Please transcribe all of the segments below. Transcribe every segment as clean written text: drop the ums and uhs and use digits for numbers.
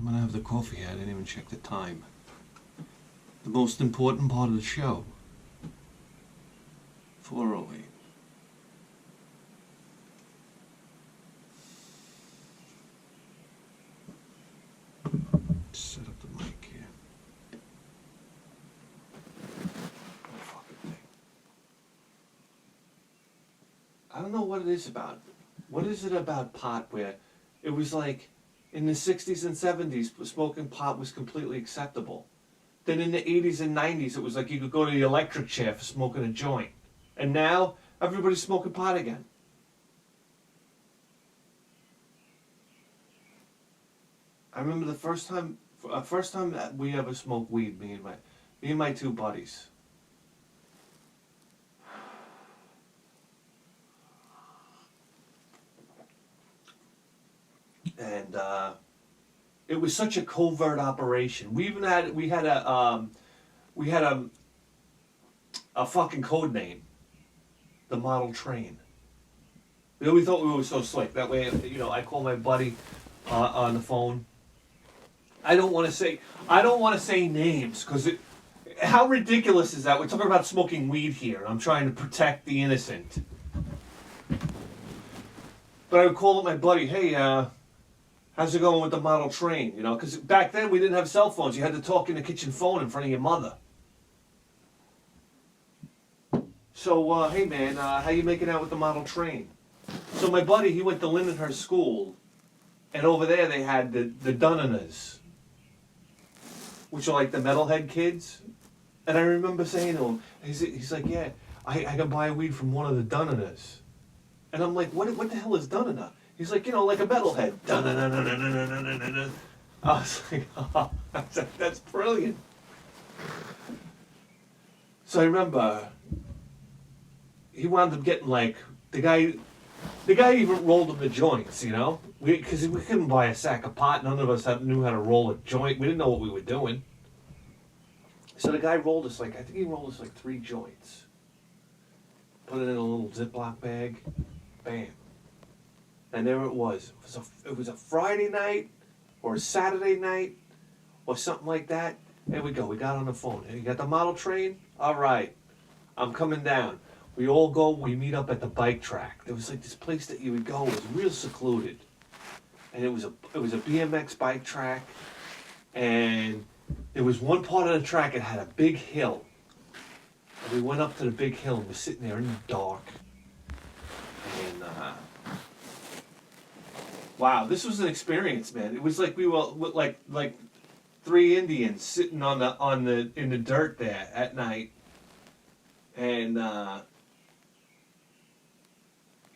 I'm gonna have the coffee here. I didn't even check the time. The most important part of the show. 4:08. Set up the mic here. Oh, fucking thing. I don't know what it is about. What is it about pot where it was like in the 60s and 70s smoking pot was completely acceptable. Then in the 80s and 90s it was like you could go to the electric chair for smoking a joint. And now everybody's smoking pot again. I remember the first time that we ever smoked weed, me and my two buddies. And it was such a covert operation. We had a fucking code name, the Model Train. We thought we were so slick. That way, I call my buddy on the phone. I don't want to say names because how ridiculous is that? We're talking about smoking weed here, and I'm trying to protect the innocent. But I would call up my buddy, hey, how's it going with the Model Train? Because back then we didn't have cell phones. You had to talk in the kitchen phone in front of your mother. So, hey man, how you making out with the Model Train? So my buddy, he went to Lindenhurst School, and over there they had the Dunninas, which are like the metalhead kids. And I remember saying to him, he's like, yeah, I can buy weed from one of the Dunninas. And I'm like, what the hell is Dunnina? He's like, like a metalhead. Dun-dun-dun-dun-dun-dun-dun-dun. I was like, oh, that's brilliant. So I remember he wound up getting like the guy even rolled him the joints, because we couldn't buy a sack of pot. None of us knew how to roll a joint. We didn't know what we were doing. So the guy rolled us I think he rolled us 3 joints. Put it in a little Ziploc bag. Bam. And there it was. It was a Friday night or a Saturday night or something like that. There we go. We got on the phone. Hey, you got the Model Train? All right. I'm coming down. We all go. We meet up at the bike track. There was this place that you would go. It was real secluded. And it was a BMX bike track. And there was one part of the track that had a big hill. And we went up to the big hill and we're sitting there in the dark. And wow, this was an experience, man. It was like we were like 3 Indians sitting in the dirt there at night, and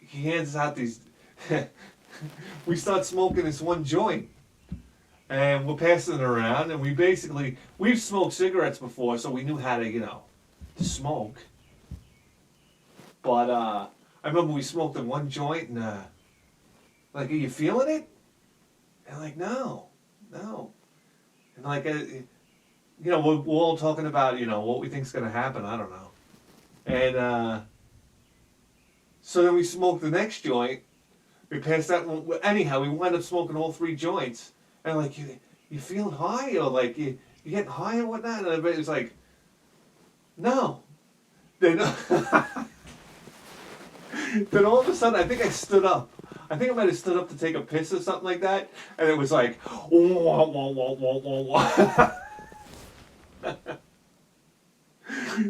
he hands out these. We start smoking this one joint, and we're passing it around, and we've smoked cigarettes before, so we knew how to to smoke. But I remember we smoked the one joint, and are you feeling it? And no. And we're all talking about, what we think's gonna happen. I don't know. And so then we smoked the next joint. We passed that one. Anyhow, we wound up smoking all 3 joints. And you feeling high, or you getting high or whatnot? And everybody was like, no. Then all of a sudden, I think I stood up. I think I might have stood up to take a piss or something like that, and it was like, wah, wah, wah, wah, wah, wah.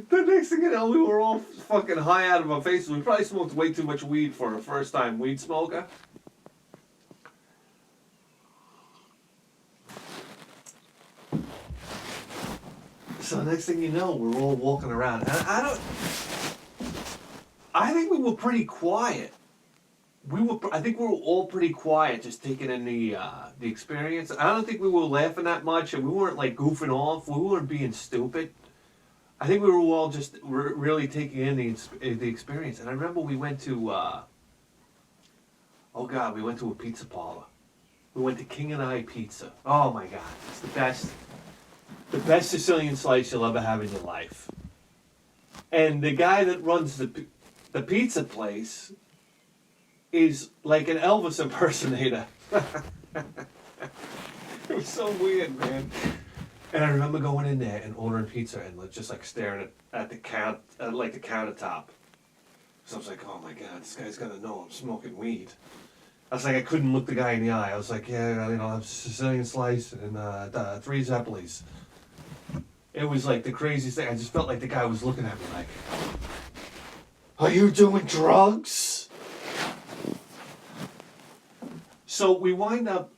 The next thing you know, we were all fucking high out of our faces. We probably smoked way too much weed for a first-time weed smoker. So the next thing you know, we're all walking around. And I think we were pretty quiet. I think we were all pretty quiet, just taking in the experience. I don't think we were laughing that much, and we weren't goofing off. We weren't being stupid. I think we were all just really taking in the experience. And I remember we went to, we went to a pizza parlor. We went to King and I Pizza. Oh my God, it's the best Sicilian slice you'll ever have in your life. And the guy that runs the pizza place is like an Elvis impersonator. It was so weird, man. And I remember going in there and ordering pizza and just like staring at the the countertop. So I was like, oh my god, this guy's gonna know I'm smoking weed. I was like, I couldn't look the guy in the eye. I was like, yeah, you know, I have Sicilian slice and 3 Zeppelis. It was like the craziest thing. I just felt like the guy was looking at me like, are you doing drugs? So we wind up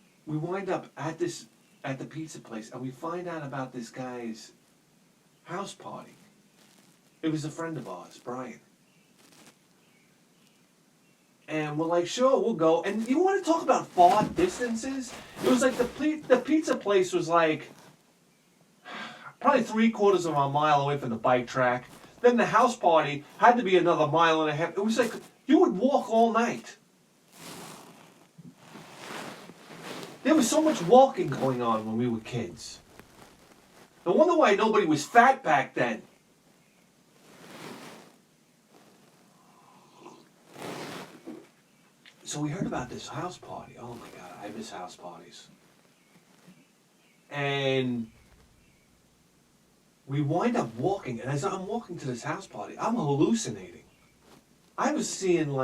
at the pizza place, and we find out about this guy's house party. It was a friend of ours, Brian. And we're like, sure, we'll go. And you want to talk about far distances? It was like the pizza place was like probably 3/4 of a mile away from the bike track. Then the house party had to be another mile and a half. It was like you would walk all night. There was so much walking going on when we were kids. No wonder why nobody was fat back then. So we heard about this house party. Oh my god, I miss house parties. And we wind up walking, and as I'm walking to this house party, I'm hallucinating. I was seeing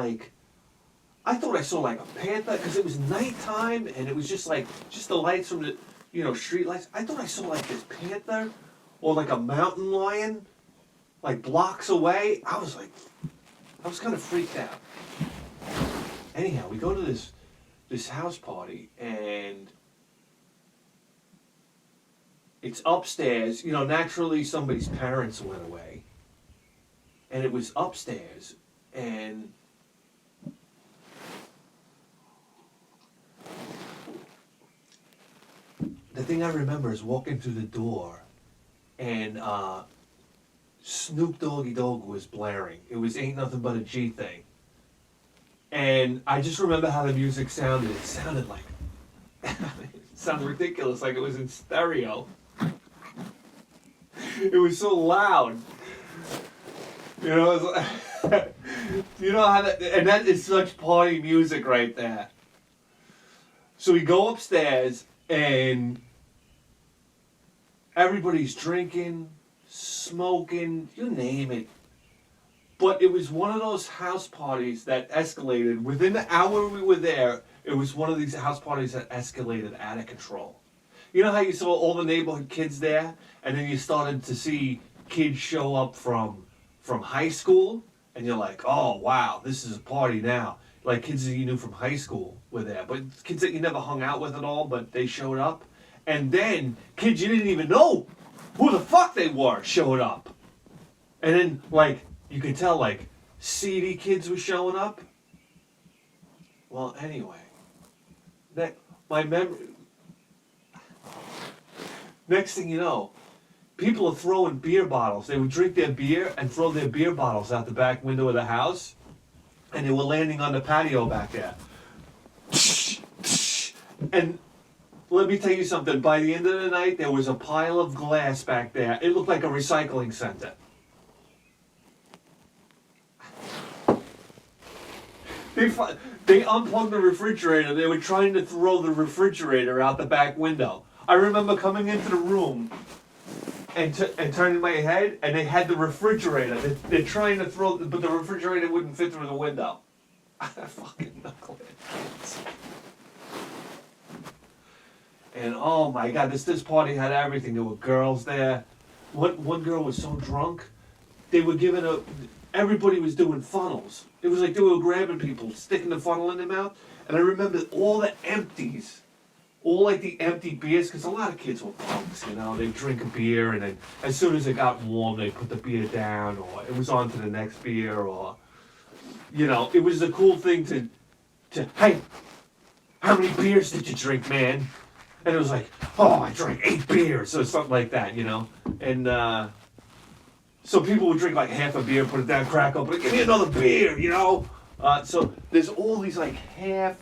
I thought I saw like a panther, because it was nighttime, and it was just the lights from the, street lights. I thought I saw like this panther, or like a mountain lion, like blocks away. I was kind of freaked out. Anyhow, we go to this house party, and it's upstairs. Naturally somebody's parents went away, and it was upstairs, and the thing I remember is walking through the door, and Snoop Doggy Dogg was blaring. It was Ain't Nothing But a G Thing. And I just remember how the music sounded. It sounded like, it sounded ridiculous, like it was in stereo. It was so loud. It was like, how and that is such party music right there. So we go upstairs, and everybody's drinking, smoking, you name it. But it was one of those house parties that escalated. Within the hour we were there, it was one of these house parties that escalated out of control. You know how you saw all the neighborhood kids there, and then you started to see kids show up from high school, and you're like, oh wow, this is a party now. Like kids that you knew from high school were there, but kids that you never hung out with at all, but they showed up. And then kids you didn't even know who the fuck they were showed up. And then you could tell seedy kids were showing up. Well, anyway, next thing you know, people are throwing beer bottles. They would drink their beer and throw their beer bottles out the back window of the house, and they were landing on the patio back there. And let me tell you something, by the end of the night, there was a pile of glass back there. It looked like a recycling center. They unplugged the refrigerator. They were trying to throw the refrigerator out the back window. I remember coming into the room and turning my head, and they had the refrigerator. They're trying to throw, but the refrigerator wouldn't fit through the window. Fucking knuckleheads. And oh my god, this party had everything. There were girls there. One girl was so drunk, they were everybody was doing funnels. It was like they were grabbing people, sticking the funnel in their mouth. And I remember all the empties, all the empty beers, because a lot of kids were punks, They'd drink a beer, and then as soon as it got warm, they'd put the beer down, or it was on to the next beer, or, it was a cool thing to hey, how many beers did you drink, man? And it was like, oh, I drank 8 beers, or something like that, And, so people would drink half a beer, put it down, crack open, give me another beer, So there's all these half,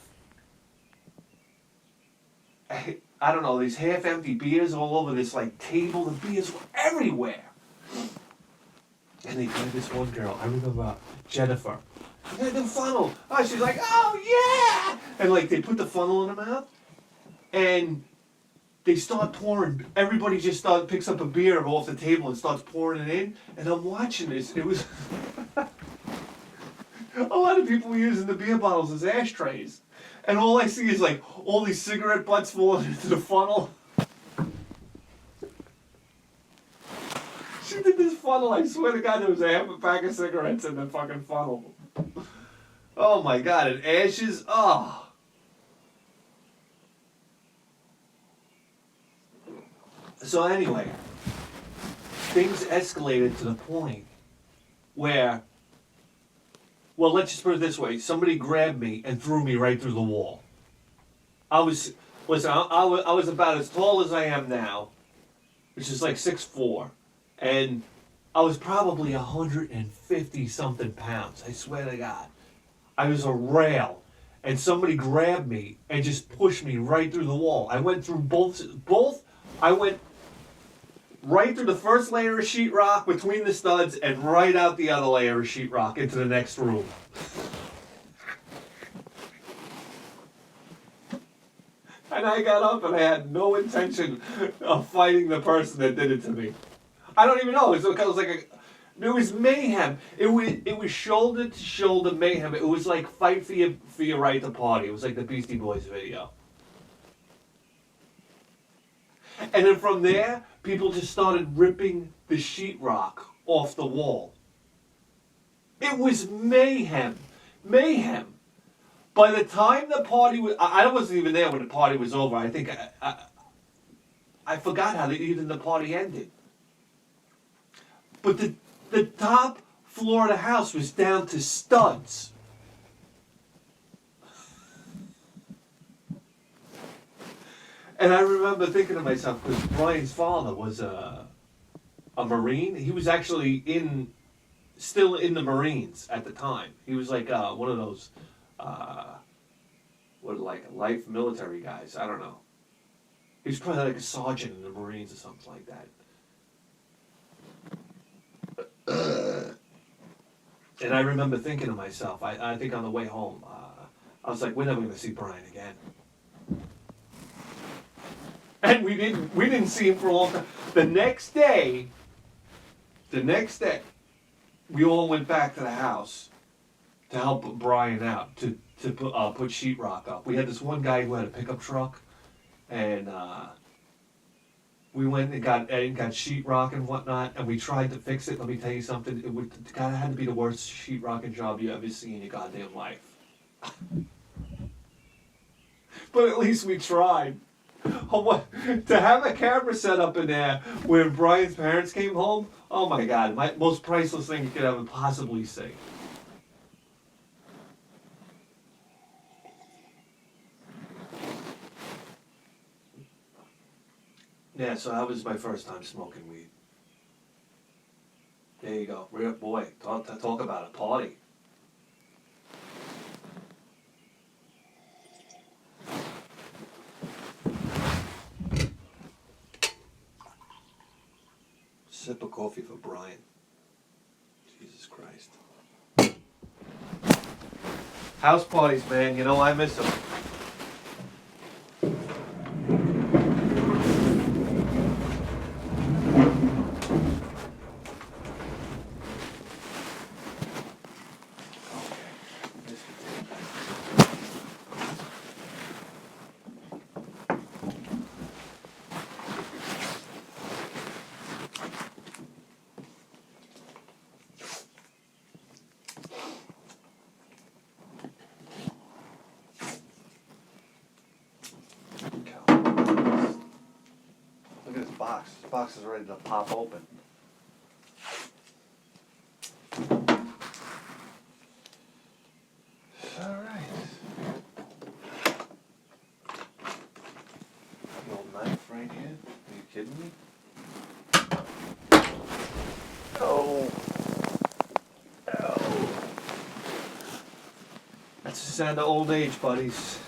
I don't know, these half-empty beers all over this table. The beers were everywhere. And they played this one girl, I remember Jennifer. They had the funnel. Oh, she's like, oh yeah! And they put the funnel in her mouth, and they start pouring. Everybody just picks up a beer off the table and starts pouring it in. And I'm watching this. It was a lot of people were using the beer bottles as ashtrays, and all I see is like all these cigarette butts falling into the funnel. She did this funnel. I swear to God, there was a half a pack of cigarettes in the fucking funnel. Oh my God! And ashes. Oh. So anyway, things escalated to the point where, well, let's just put it this way. Somebody grabbed me and threw me right through the wall. I was about as tall as I am now, which is like 6'4", and I was probably 150 something pounds. I swear to God. I was a rail, and somebody grabbed me and just pushed me right through the wall. I went through both. I went right through the first layer of sheetrock between the studs and right out the other layer of sheetrock into the next room. And I got up and I had no intention of fighting the person that did it to me. I don't even know. It was mayhem. It was shoulder to shoulder mayhem. It was like fight for your right to party. It was like the Beastie Boys video. And then from there, people just started ripping the sheetrock off the wall. It was mayhem. Mayhem. By the time the party was... I wasn't even there when the party was over. I think I forgot how even the party ended. But the top floor of the house was down to studs. And I remember thinking to myself, because Brian's father was a Marine. He was actually still in the Marines at the time. He was like one of those, life military guys. I don't know. He was probably like a sergeant in the Marines or something like that. And I remember thinking to myself, I think on the way home, I was like, we're never going to see Brian again. And we didn't see him for a long time. The next day, we all went back to the house to help Brian out, to put sheetrock up. We had this one guy who had a pickup truck, and we went and got sheetrock and whatnot, and we tried to fix it. Let me tell you something, it kind of had to be the worst sheetrocking job you ever seen in your goddamn life. But at least we tried. To have a camera set up in there when Brian's parents came home, oh my God, my most priceless thing you could ever possibly see. Yeah, so that was my first time smoking weed. There you go. Boy, talk about a party. Sip of coffee for Brian. Jesus Christ. House parties, man. You know, I miss them. Look at this box. This box is ready to pop open. Alright. The old knife right here. Are you kidding me? Oh. Oh. That's the sound of old age, buddies.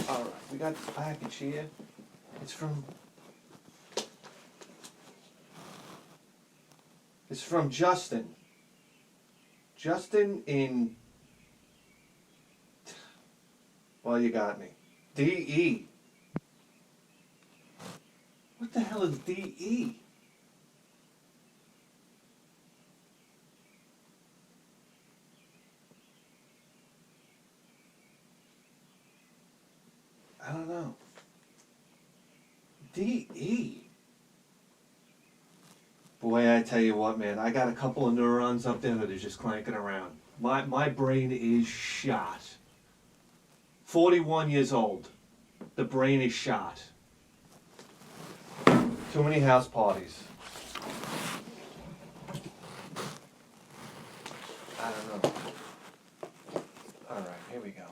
Alright, we got this package here. It's from Justin. Justin in... Well, you got me. DE. What the hell is DE? I don't know. DE. Boy, I tell you what, man, I got a couple of neurons up there that are just clanking around. My brain is shot. 41 years old. The brain is shot. Too many house parties. I don't know. Alright, here we go.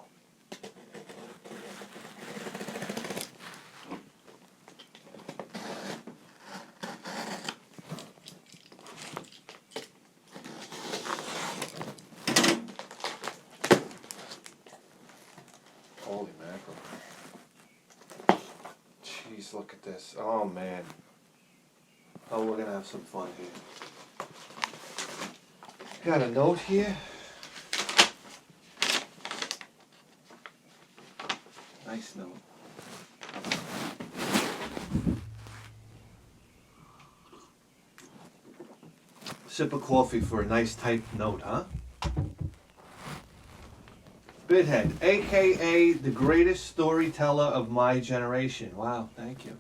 Holy mackerel. Jeez, look at this. Oh, man. Oh, we're going to have some fun here. Got a note here. Nice note. Sip of coffee for a nice typed note, huh? Bithead, a.k.a. the greatest storyteller of my generation. Wow, thank you.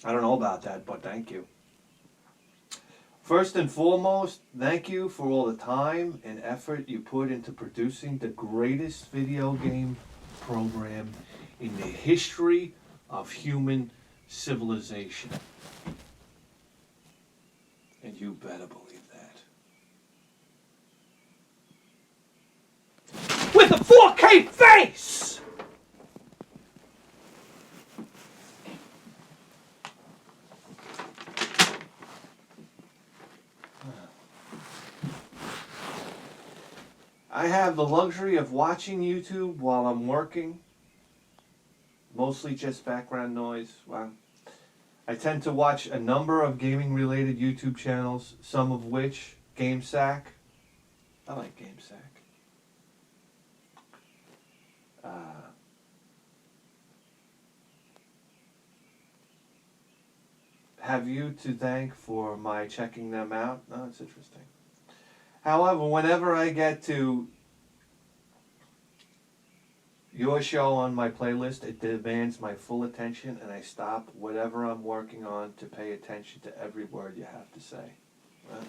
I don't know about that, but thank you. First and foremost, thank you for all the time and effort you put into producing the greatest video game program in the history of human civilization. And you better believe that. With a 4K face! I have the luxury of watching YouTube while I'm working. Mostly just background noise. Wow. I tend to watch a number of gaming-related YouTube channels, some of which, s.c.a.t. I like s.c.a.t. Have you to thank for my checking them out. Oh, that's interesting. However, whenever I get to your show on my playlist, it demands my full attention, and I stop whatever I'm working on to pay attention to every word you have to say. Right?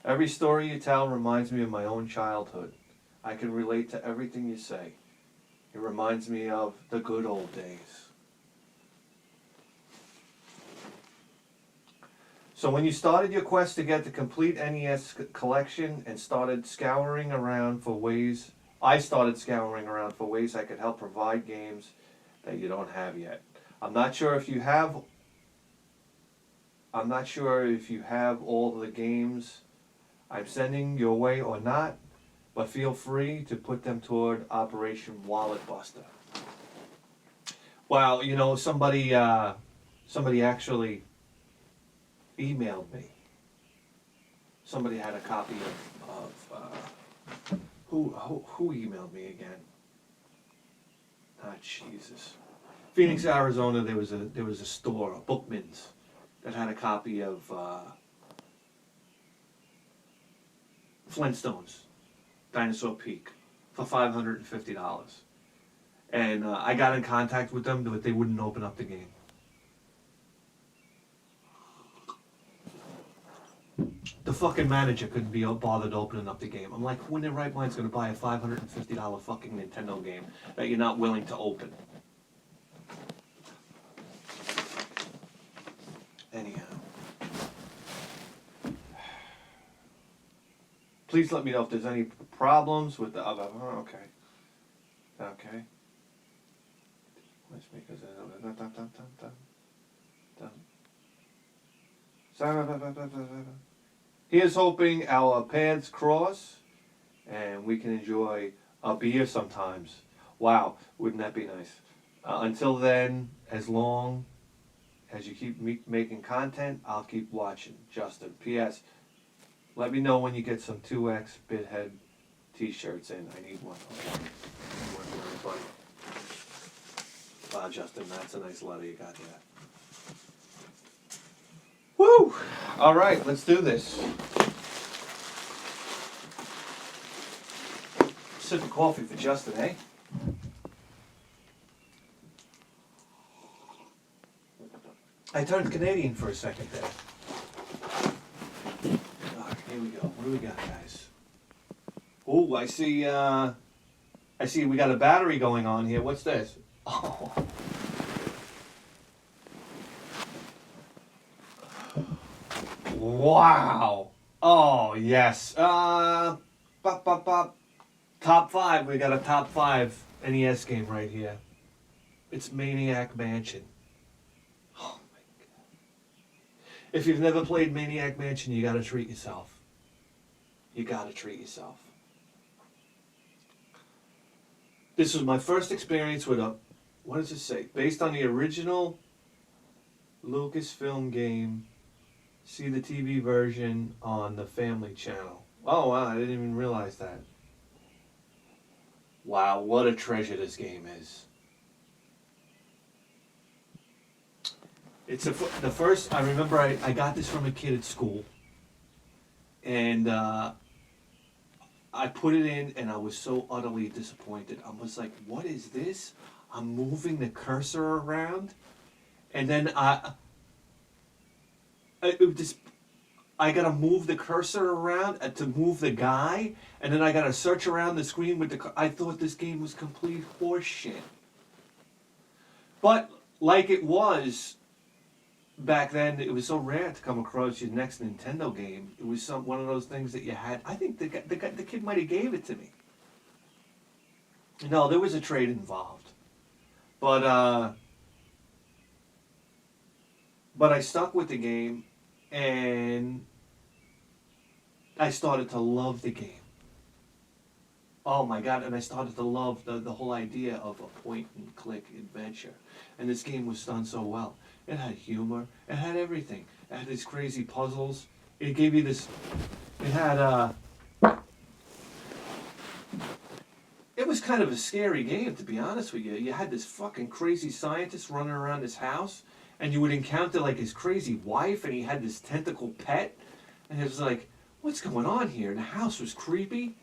Every story you tell reminds me of my own childhood. I can relate to everything you say. It reminds me of the good old days. So when you started your quest to get the complete NES collection and started scouring around for ways, I started scouring around for ways I could help provide games that you don't have yet. I'm not sure if you have all the games I'm sending your way or not, but feel free to put them toward Operation Wallet Buster. Well, you know, somebody actually emailed me. Somebody had a copy of who emailed me again? Ah, Jesus. Phoenix, Arizona. There was a store, a Bookman's, that had a copy of Flintstones, Dinosaur Peak, for $550. And I got in contact with them, but they wouldn't open up the game. The fucking manager couldn't be bothered opening up the game. I'm like, who in their right mind's going to buy a $550 fucking Nintendo game that you're not willing to open? Anyhow. Please let me know if there's any problems with the other. Oh, okay. Okay. Because here's hoping our paths cross and we can enjoy a beer sometimes. Wow, wouldn't that be nice? Until then, as long as you keep making content, I'll keep watching. Justin. P.S. Let me know when you get some 2X Bithead T-shirts in. I need one. Okay. One for everybody. Wow, Justin, that's a nice letter you got there. Woo! All right, let's do this. Sip of coffee for Justin, eh? I turned Canadian for a second there. All right, here we go. What do we got, guys? Oh, I see we got a battery going on here. What's this? Oh. Wow. Oh, yes. Top 5. We got a top 5 NES game right here. It's Maniac Mansion. Oh, my God. If you've never played Maniac Mansion, you gotta treat yourself. You gotta treat yourself. This was my first experience with a, what does it say? Based on the original Lucasfilm game. See the TV version on the Family Channel. Oh, wow, I didn't even realize that. Wow, what a treasure this game is. It's the first, I remember I got this from a kid at school. And I put it in and I was so utterly disappointed. I was like, what is this? I'm moving the cursor around. And then I gotta move the cursor around to move the guy, and then I gotta search around the screen with the. I thought this game was complete horseshit. But like it was back then, it was so rare to come across your next Nintendo game. It was one of those things that you had. I think the kid might have gave it to me. No, there was a trade involved, but I stuck with the game. And I started to love the game. Oh my God, and I started to love the whole idea of a point and click adventure. And this game was done so well. It had humor, it had everything. It had these crazy puzzles. It gave you this, it had, it was kind of a scary game, to be honest with you. You had this fucking crazy scientist running around this house, and you would encounter like his crazy wife, and he had this tentacle pet, and it was like, what's going on here? And the house was creepy,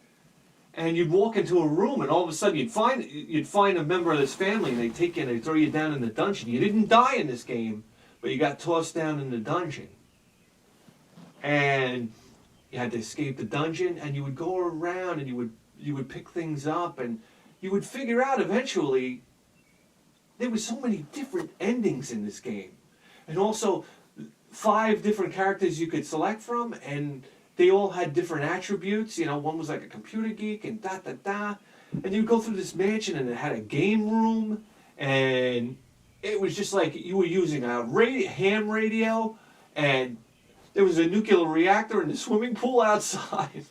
and you'd walk into a room, and all of a sudden you'd find a member of this family, and they'd take you and they'd throw you down in the dungeon. You didn't die in this game, but you got tossed down in the dungeon, and you had to escape the dungeon, and you would go around, and you would pick things up, and you would figure out eventually. There were so many different endings in this game. And also 5 different characters you could select from, and they all had different attributes. You know, one was like a computer geek and da-da-da. And you'd go through this mansion, and it had a game room, and it was just like you were using a ham radio, and there was a nuclear reactor in the swimming pool outside.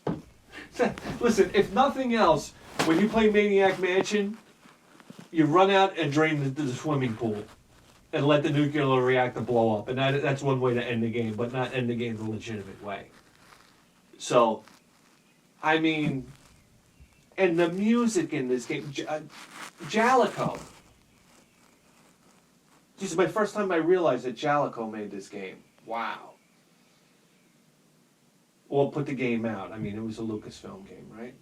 Listen, if nothing else, when you play Maniac Mansion, you run out and drain the swimming pool and let the nuclear reactor blow up. And that's one way to end the game, but not end the game the legitimate way. So, I mean, and the music in this game, Jalico. This is my first time I realized that Jalico made this game. Wow. Or put the game out. I mean, it was a Lucasfilm game, right?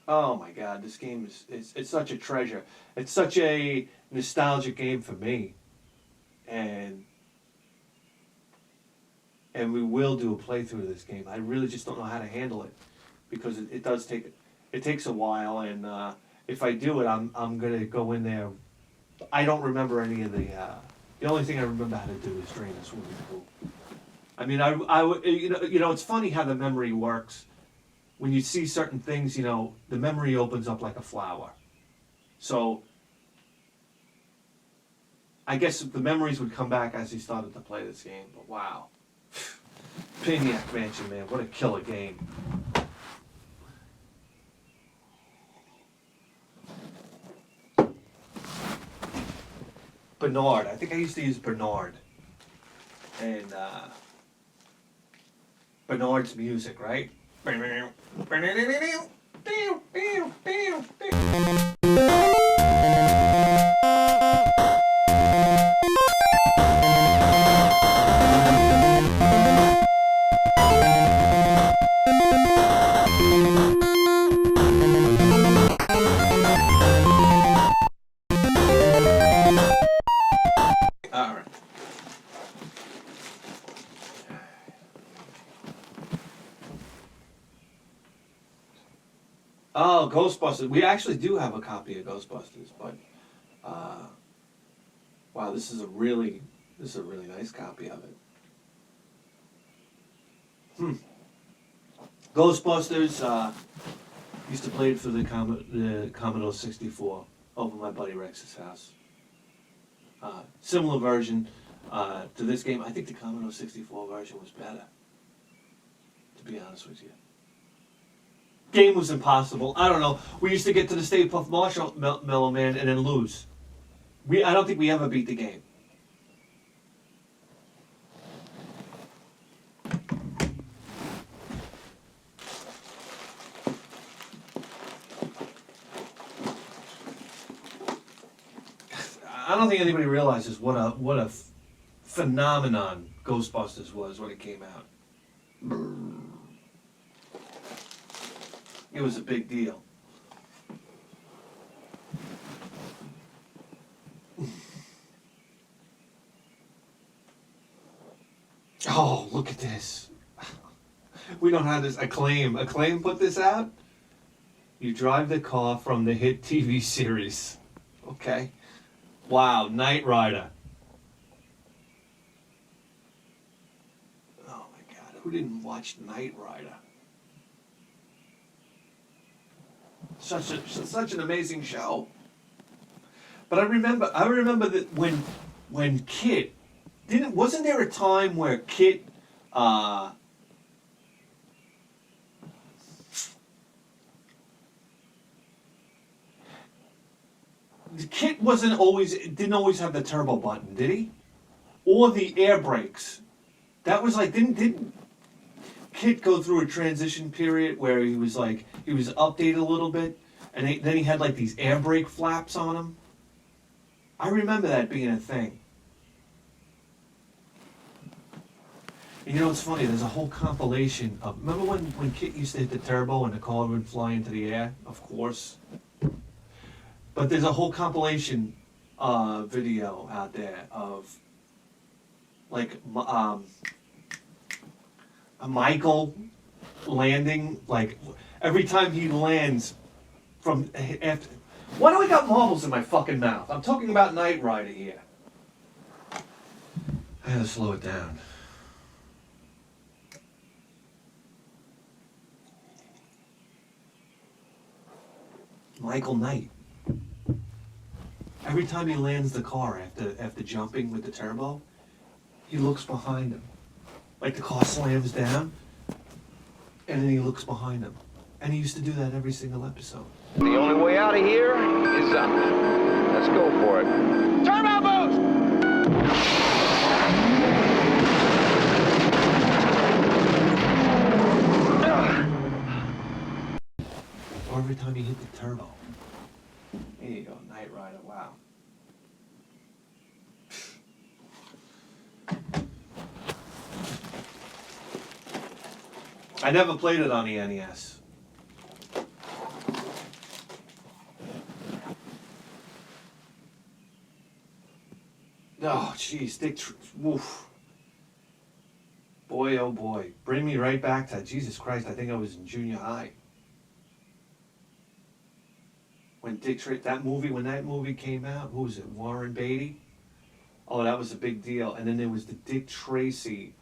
Oh my God, this game it's such a treasure. It's such a nostalgic game for me. And we will do a playthrough of this game. I really just don't know how to handle it, because it takes a while, and if I do it, I'm gonna go in there. I don't remember any of the only thing I remember how to do is drain the swimming pool. I mean, I would, you know, it's funny how the memory works. When you see certain things, you know, the memory opens up like a flower. So, I guess the memories would come back as you started to play this game, but wow. Maniac Mansion, man, what a killer game. Bernard, I think I used to use Bernard. And Bernard's music, right? Oh, Ghostbusters. We actually do have a copy of Ghostbusters, but wow, this is a really nice copy of it. Ghostbusters. Used to play it for the Commodore 64 over my buddy Rex's house. Similar version to this game. I think the Commodore 64 version was better, to be honest with you. Game was impossible. I don't know. We used to get to the Stay Puft Marshmallow Man and then lose. I don't think we ever beat the game. I don't think anybody realizes what a phenomenon Ghostbusters was when it came out. It was a big deal. Oh, look at this. We don't have this. Acclaim put this out? You drive the car from the hit TV series. Okay. Wow, Knight Rider. Oh my God, who didn't watch Knight Rider? Such an amazing show. But I remember that when Kit wasn't there a time where Kit Kit didn't always have the turbo button, did he? Or the air brakes. That was like didn't Kit go through a transition period where he was updated a little bit, and then he had like these air brake flaps on him. I remember that being a thing. And you know what's funny? There's a whole compilation of. Remember when Kit used to hit the turbo and the car would fly into the air? Of course. But there's a whole compilation video out there of like a Michael landing, like every time he lands from after. Why do I got marbles in my fucking mouth? I'm talking about Knight Rider here. I gotta slow it down. Michael Knight. Every time he lands the car after jumping with the turbo, he looks behind him. Like the car slams down, and then he looks behind him. And he used to do that every single episode. The only way out of here is up. Let's go for it. Turbo boost! Or every time he hit the turbo. There you go, Knight Rider, wow. I never played it on the NES. Oh, jeez, woof. Boy, oh boy. Bring me right back to, Jesus Christ, I think I was in junior high. When that movie came out, who was it, Warren Beatty? Oh, that was a big deal. And then there was the Dick Tracy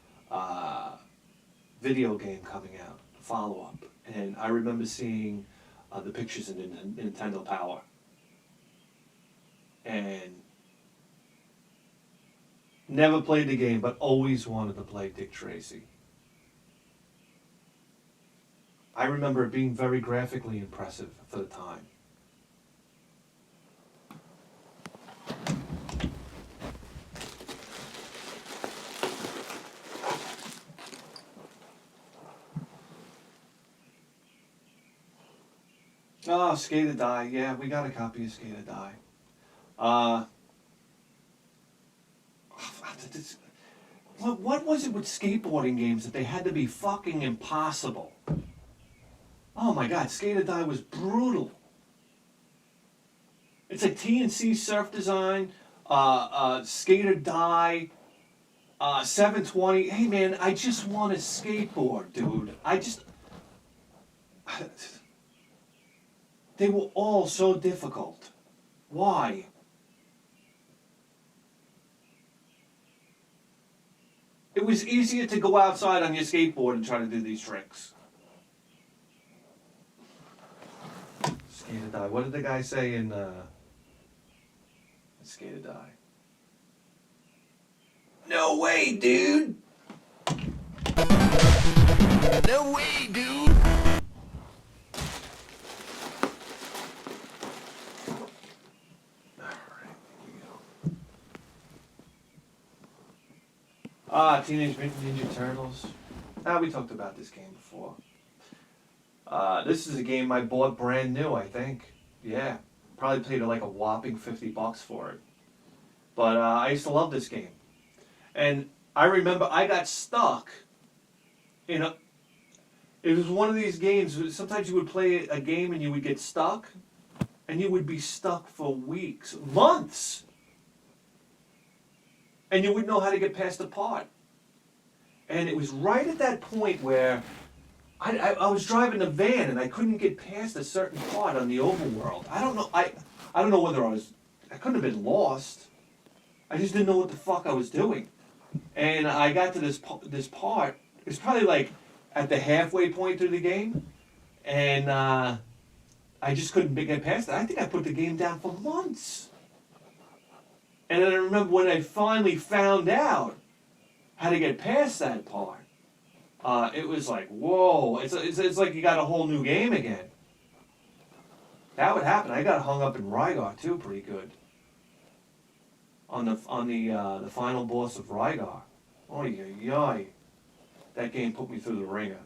video game coming out, the follow-up. And I remember seeing the pictures in Nintendo Power. And never played the game, but always wanted to play Dick Tracy. I remember it being very graphically impressive for the time. Oh, s.c.a.t. Die. Yeah, we got a copy of s.c.a.t. Die. Uh, this- what was it with skateboarding games that they had to be fucking impossible? Oh my god, s.c.a.t. Die was brutal. It's like TNC Surf Design, Skater Die, 720. Hey man, I just want a skateboard, dude. They were all so difficult. Why? It was easier to go outside on your skateboard and try to do these tricks. Skater Die. What did the guy say in Skater Die? No way, dude! No way, dude! Alright, here we go. Teenage Mutant Ninja Turtles. We talked about this game before. This is a game I bought brand new, I think. Yeah. Probably paid like a whopping $50 for it. But I used to love this game. And I remember I got stuck in a. It was one of these games. Sometimes you would play a game and you would get stuck, and you would be stuck for weeks, months, and you wouldn't know how to get past the part. And it was right at that point where I was driving a van and I couldn't get past a certain part on the overworld. I don't know. I don't know whether I couldn't have been lost. I just didn't know what the fuck I was doing. And I got to this part. It's probably like at the halfway point through the game, and I just couldn't get past it. I think I put the game down for months. And then I remember when I finally found out how to get past that part. It was like, whoa! It's like you got a whole new game again. That would happen. I got hung up in Rygar too, pretty good. On the final boss of Rygar. Oh yeah. That game put me through the ringer.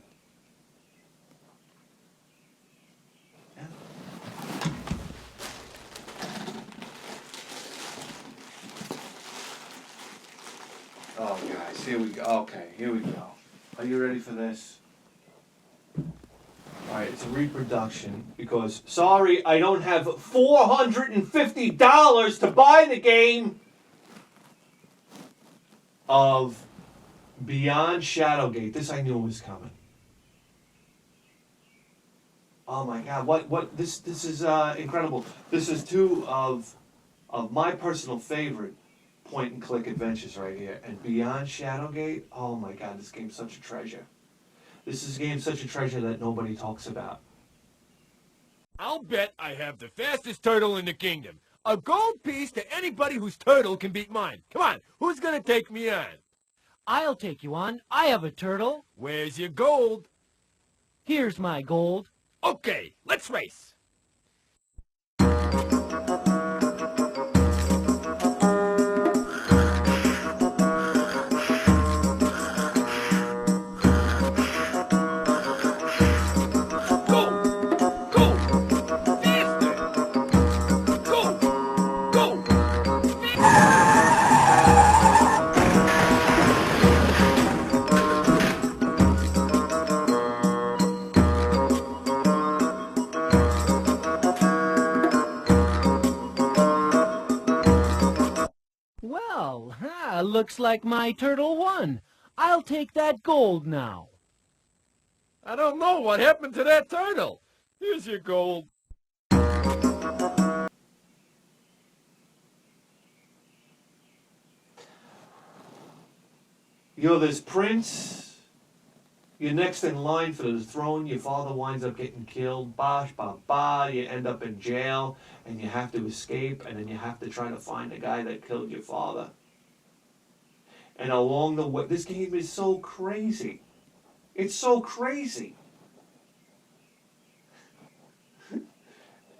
Yeah. Oh, guys, here we go. Okay, here we go. Are you ready for this? Alright, it's a reproduction because, sorry, I don't have $450 to buy the game of Beyond Shadowgate. This I knew was coming. Oh my god, this is incredible. This is two of my personal favorite point and click adventures right here. And Beyond Shadowgate, oh my god, this game's such a treasure. This is a game such a treasure that nobody talks about. I'll bet I have the fastest turtle in the kingdom. A gold piece to anybody whose turtle can beat mine. Come on, who's gonna take me on? I'll take you on. I have a turtle. Where's your gold? Here's my gold. Okay, let's race. Well, looks like my turtle won. I'll take that gold now. I don't know what happened to that turtle. Here's your gold. You're this prince. You're next in line for the throne. Your father winds up getting killed. Bosh, ba, ba. You end up in jail, and you have to escape, and then you have to try to find the guy that killed your father. And along the way, this game is so crazy. It's so crazy.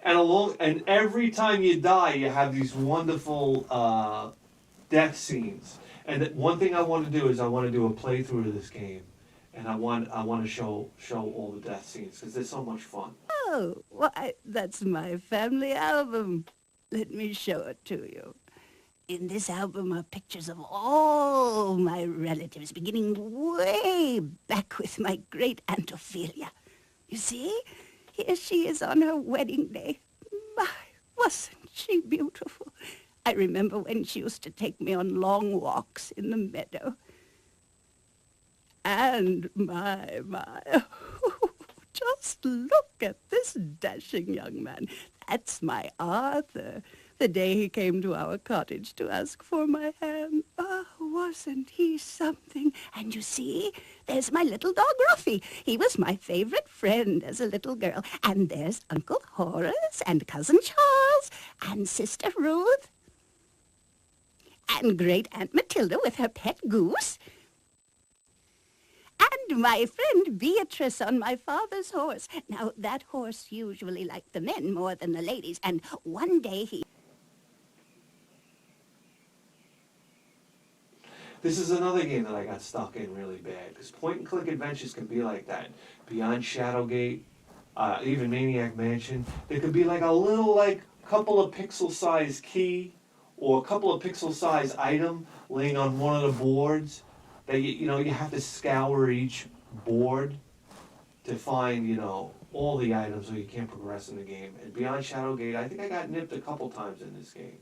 And every time you die, you have these wonderful death scenes. And one thing I want to do is I want to do a playthrough of this game, and I want to show all the death scenes because they're so much fun. Oh, why, that's my family album. Let me show it to you. In this album are pictures of all my relatives, beginning way back with my great-aunt Ophelia. You see, here she is on her wedding day. My, wasn't she beautiful? I remember when she used to take me on long walks in the meadow. And my, just look at this dashing young man. That's my Arthur. The day he came to our cottage to ask for my hand. Oh, wasn't he something? And you see, there's my little dog, Ruffy. He was my favorite friend as a little girl. And there's Uncle Horace and Cousin Charles and Sister Ruth and Great-Aunt Matilda with her pet goose. And my friend Beatrice on my father's horse. Now, that horse usually liked the men more than the ladies, and one day he... This is another game that I got stuck in really bad, because point-and-click adventures can be like that. Beyond Shadowgate, even Maniac Mansion, there could be like a little, couple of pixel-sized key or a couple of pixel-sized item laying on one of the boards that you have to scour each board to find, all the items so you can't progress in the game. And Beyond Shadowgate, I think I got nipped a couple times in this game.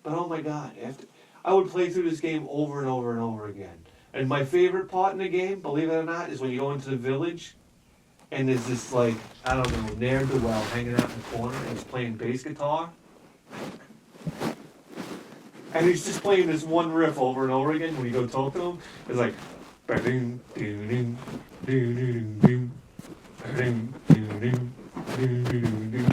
But oh my god, I would play through this game over and over and over again. And my favorite part in the game, believe it or not, is when you go into the village and there's this, ne'er-do-well hanging out in the corner and he's playing bass guitar. And he's just playing this one riff over and over again when you go talk to him. It's like... ba-ding, doo-ding, doo-doo-doo, doo. Ba-ding, doo-ding, doo-doo-doo, doo.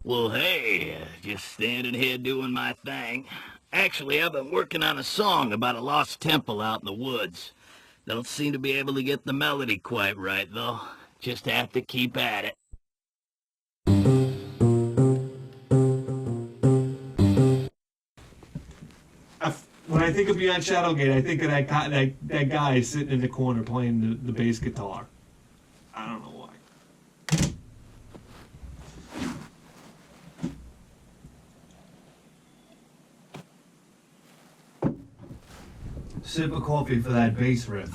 Well, hey, just standing here doing my thing. Actually, I've been working on a song about a lost temple out in the woods. Don't seem to be able to get the melody quite right, though. Just have to keep at it. When I think of Beyond Shadowgate, I think of that guy sitting in the corner playing the bass guitar. I don't know why. Sip of coffee for that bass riff.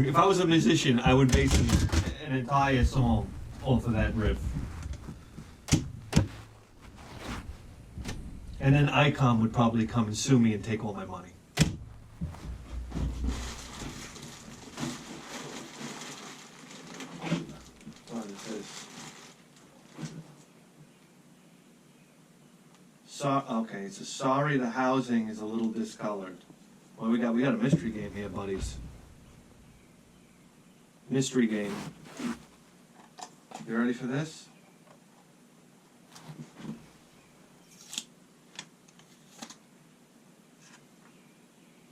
If I was a musician, I would base an entire song off of that riff. And then ICOM would probably come and sue me and take all my money. Okay, so sorry the housing is a little discolored. Well, we got a mystery game here, buddies. Mystery game. You ready for this?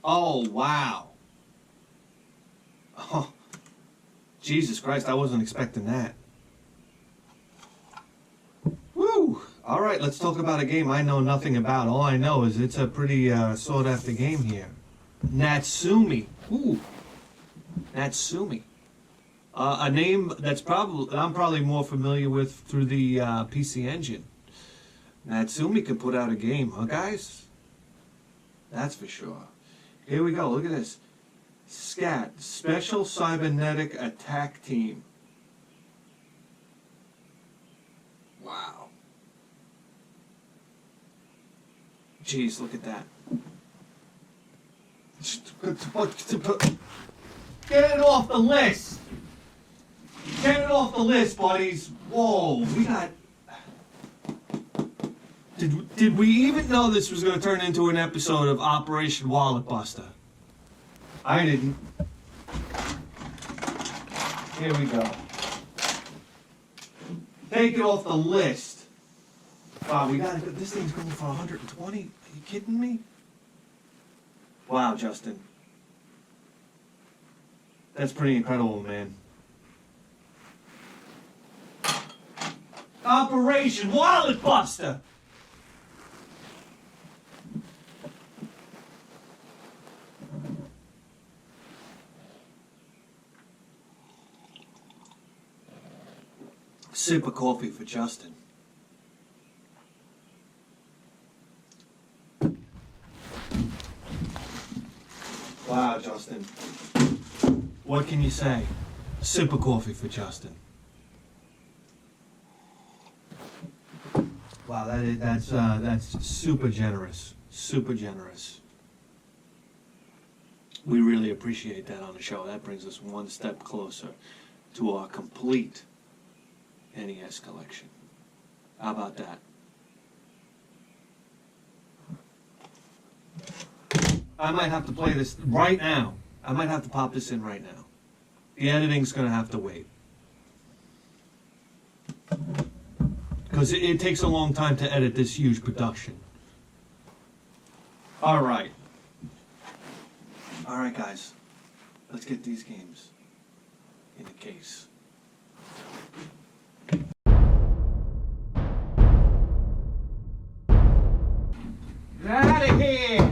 Oh, wow. Oh, Jesus Christ, I wasn't expecting that. Woo! All right, let's talk about a game I know nothing about. All I know is it's a pretty sought-after game here. Natsumi. Ooh. Natsumi. A name I'm probably more familiar with through the PC Engine. Natsumi could put out a game, huh, guys? That's for sure. Here we go. Look at this. s.c.a.t. Special Cybernetic Attack Team. Wow. Jeez, look at that. Get it off the list! Get it off the list, buddies! Whoa, we got... Did we even know this was going to turn into an episode of Operation Wallet Buster? I didn't. Here we go. Take it off the list. Wow, this thing's going for 120? Are you kidding me? Wow, Justin. That's pretty incredible, man. Operation Wallet Buster! Sip of coffee for Justin. Wow, Justin. What can you say? Sip of coffee for Justin. Wow, that's super generous. Super generous. We really appreciate that on the show. That brings us one step closer to our complete NES collection. How about that? I might have to play this right now. I might have to pop this in right now. The editing's gonna have to wait. Because it takes a long time to edit this huge production. Alright. Alright, guys. Let's get these games in the case. Get out of here!